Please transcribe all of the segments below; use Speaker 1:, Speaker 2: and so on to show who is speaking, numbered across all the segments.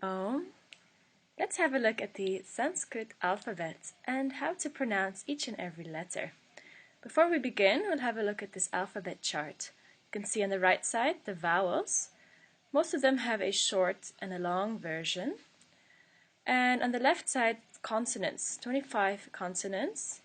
Speaker 1: Let's have a look at the Sanskrit alphabet and how to pronounce each and every letter. Before we begin, we'll have a look at this alphabet chart. You can see on the right side the vowels. Most of them have a short and a long version. And on the left side, consonants, 25 consonants.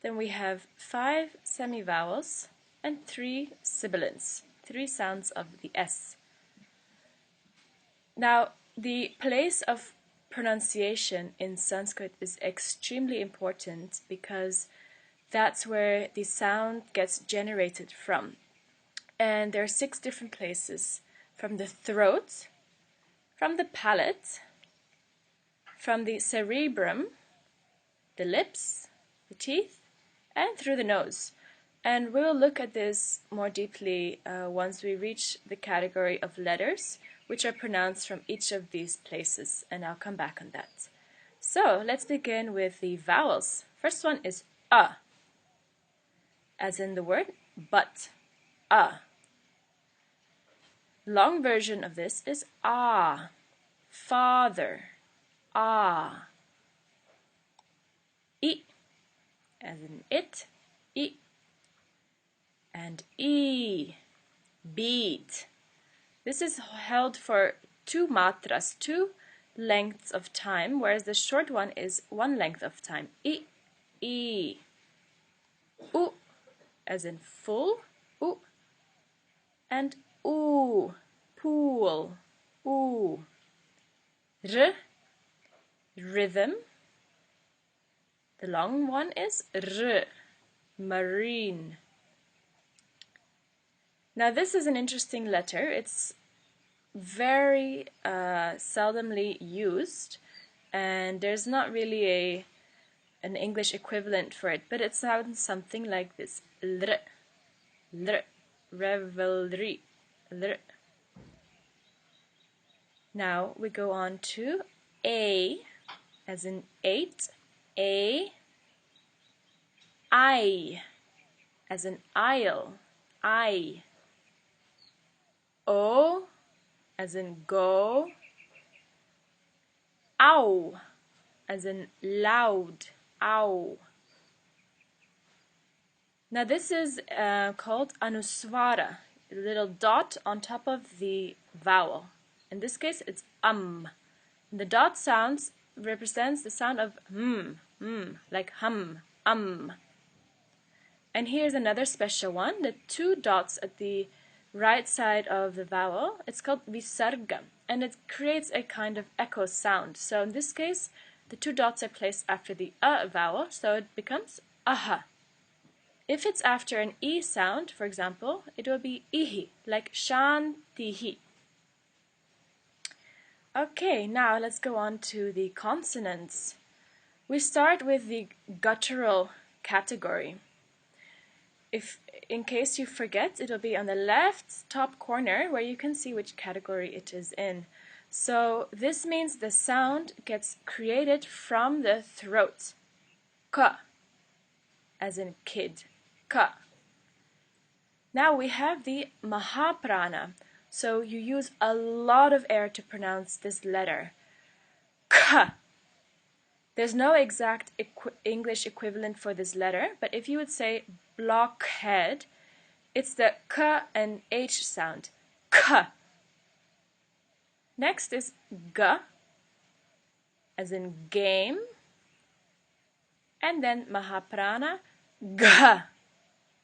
Speaker 1: Then we have 5 semivowels and 3 sibilants, 3 sounds of the S. Now, the place of pronunciation in Sanskrit is extremely important because that's where the sound gets generated from. And there are 6 different places: from the throat, from the palate, from the cerebrum, the lips, the teeth, and through the nose. And we'll look at this more deeply once we reach the category of letters, which are pronounced from each of these places, and I'll come back on that. So let's begin with the vowels. First one is a, as in the word but, a. Long version of this is ah, father, ah. I, as in it, I. And e, beat. This is held for 2 matras, 2 lengths of time, whereas the short one is 1 length of time. I, e. U, as in full, u. And oo, pool, oo. R, rhythm. The long one is r, marine. Now this is an interesting letter. It's very seldomly used, and there's not really an English equivalent for it, but it sounds something like this: lr, lr, revelry, lr. Now we go on to a, as in 8, a. I, as in aisle, I. O, as in go. Ow, as in loud, ow. Now this is called anuswara, a little dot on top of the vowel. In this case, it's The dot sounds represents the sound of like hum, And here's another special one, the 2 dots at the right side of the vowel. It's called visarga, and it creates a kind of echo sound. So in this case, the 2 dots are placed after the vowel, so it becomes aha. If it's after an e sound, for example, it will be ihi, like shantihi. Okay, now let's go on to the consonants. We start with the guttural category. In case you forget, it'll be on the left top corner where you can see which category it is in. So this means the sound gets created from the throat. Ka, as in kid, ka. Now we have the mahaprana. So you use a lot of air to pronounce this letter. Ka. There's no exact English equivalent for this letter, but if you would say blockhead, it's the k and h sound. K. Next is g, as in game, and then mahaprana, g,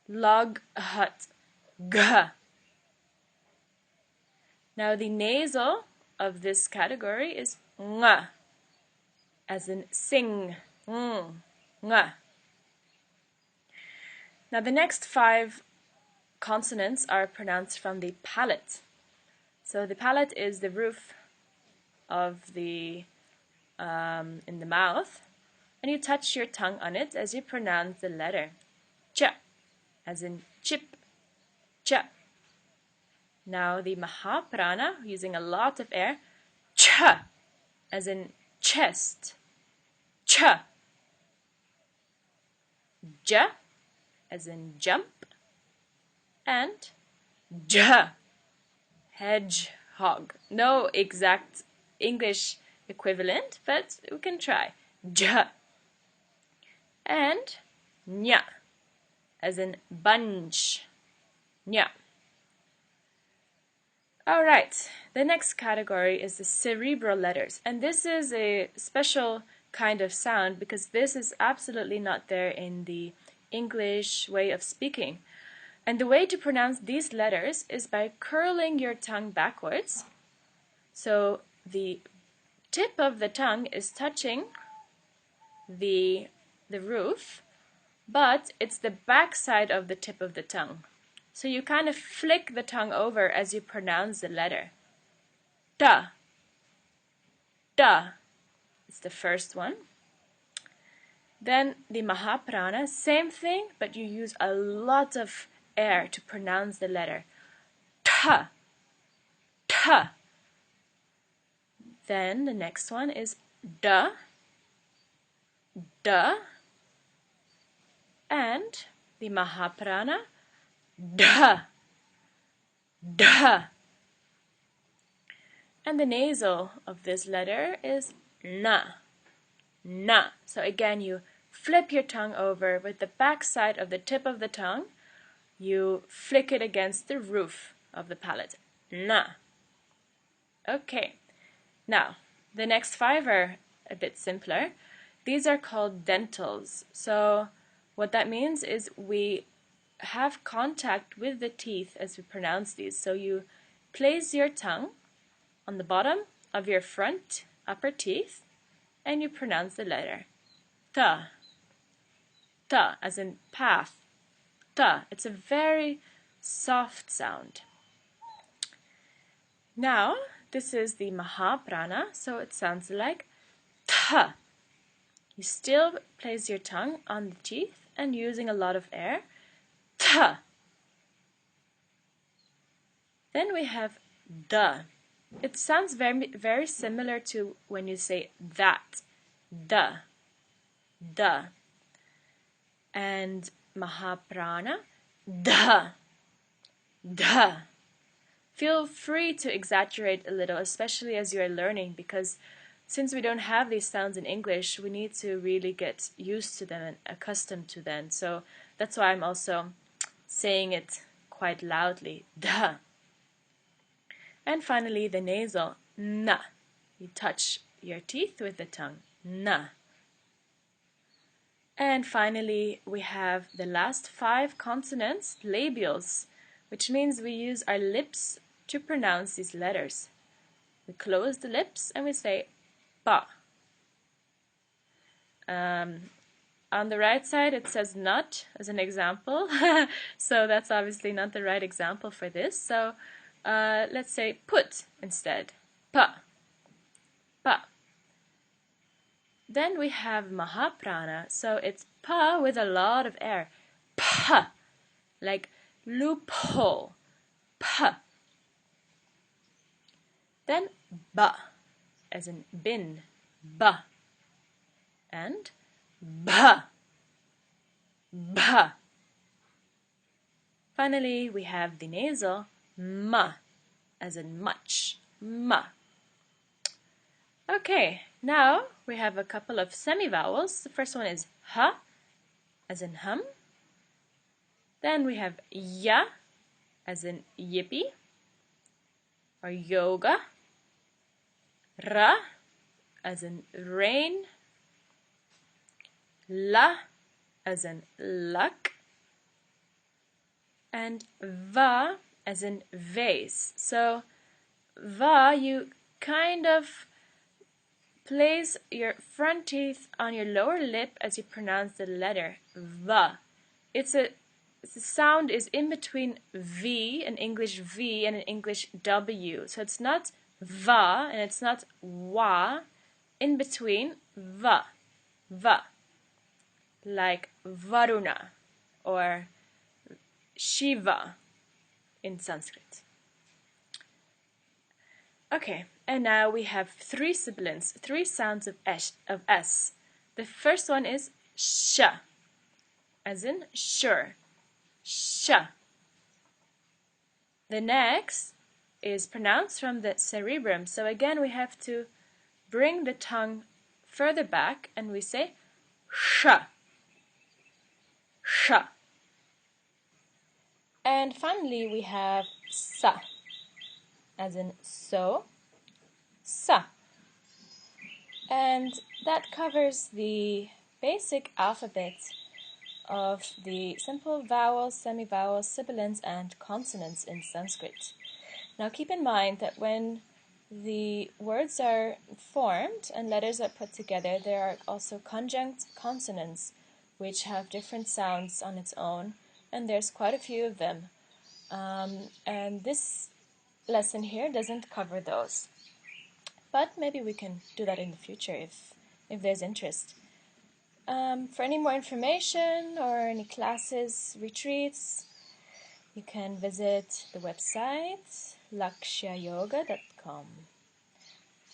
Speaker 1: log hut, g. Now the nasal of this category is ng, as in sing, ng. Now the next 5 consonants are pronounced from the palate. So the palate is the roof of the in the mouth, and you touch your tongue on it as you pronounce the letter. Ch, as in chip, ch. Now the mahaprana, using a lot of air, ch, as in chest, ch. J, as in jump, and j, hedgehog. No exact English equivalent, but we can try. J. And nya, as in bunch. Nya. Alright, the next category is the cerebral letters, and this is a special kind of sound because this is absolutely not there in the English way of speaking. And the way to pronounce these letters is by curling your tongue backwards. So the tip of the tongue is touching the roof, but it's the back side of the tip of the tongue. So you kind of flick the tongue over as you pronounce the letter. Da. Da. It's the first one. Then the Mahaprana, same thing, but you use a lot of air to pronounce the letter. Ta. Ta. Then the next one is da. Da. And the Mahaprana, da. Da. And the nasal of this letter is na. Na. So again, you flip your tongue over with the back side of the tip of the tongue. You flick it against the roof of the palate. Na. Okay. Now, the next 5 are a bit simpler. These are called dentals. So what that means is we have contact with the teeth as we pronounce these. So you place your tongue on the bottom of your front upper teeth and you pronounce the letter ta. Ta, as in path. Ta. It's a very soft sound. Now, this is the Mahaprana, so it sounds like ta. You still place your tongue on the teeth and using a lot of air. Ta. Then we have da. It sounds very, very similar to when you say that. Da. Da. And Mahaprana, da. Da. Feel free to exaggerate a little, especially as you are learning, because since we don't have these sounds in English, we need to really get used to them and accustomed to them. So that's why I'm also saying it quite loudly. Da. And finally, the nasal, na. You touch your teeth with the tongue. Na. And finally, we have the last 5 consonants, labials, which means we use our lips to pronounce these letters. We close the lips and we say pa. On the right side it says not as an example, so that's obviously not the right example for this. So let's say put instead. Pa. Pa. Then we have Mahaprana, so it's pa with a lot of air. Pa. Like loophole. Pa. Then ba, as in bin. Ba. And ba. Ba. Finally, we have the nasal, ma, as in much. Ma. Okay, now we have a couple of semivowels. The first one is ha, as in hum. Then we have ya, as in yippee, or yoga. Ra, as in rain. La, as in luck. And va, as in vase. So va, you kind of place your front teeth on your lower lip as you pronounce the letter va. The sound is in between V, an English V, and an English W. So it's not va and it's not wa. In between, va. Va. Like Varuna or Shiva in Sanskrit. Okay, and now we have 3 sibilants, 3 sounds of S. The first one is sh, as in sure. Sh. The next, is pronounced from the cerebrum. So again, we have to bring the tongue further back and we say sh, sh. And finally, we have sa, as in so, sa. And that covers the basic alphabet of the simple vowels, semivowels, sibilants, and consonants in Sanskrit. Now keep in mind that when the words are formed and letters are put together, there are also conjunct consonants which have different sounds on its own, and there's quite a few of them. And this lesson here doesn't cover those. But maybe we can do that in the future if there's interest. For any more information or any classes, retreats, you can visit the website lakshayoga.com.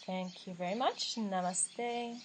Speaker 1: Thank you very much. Namaste.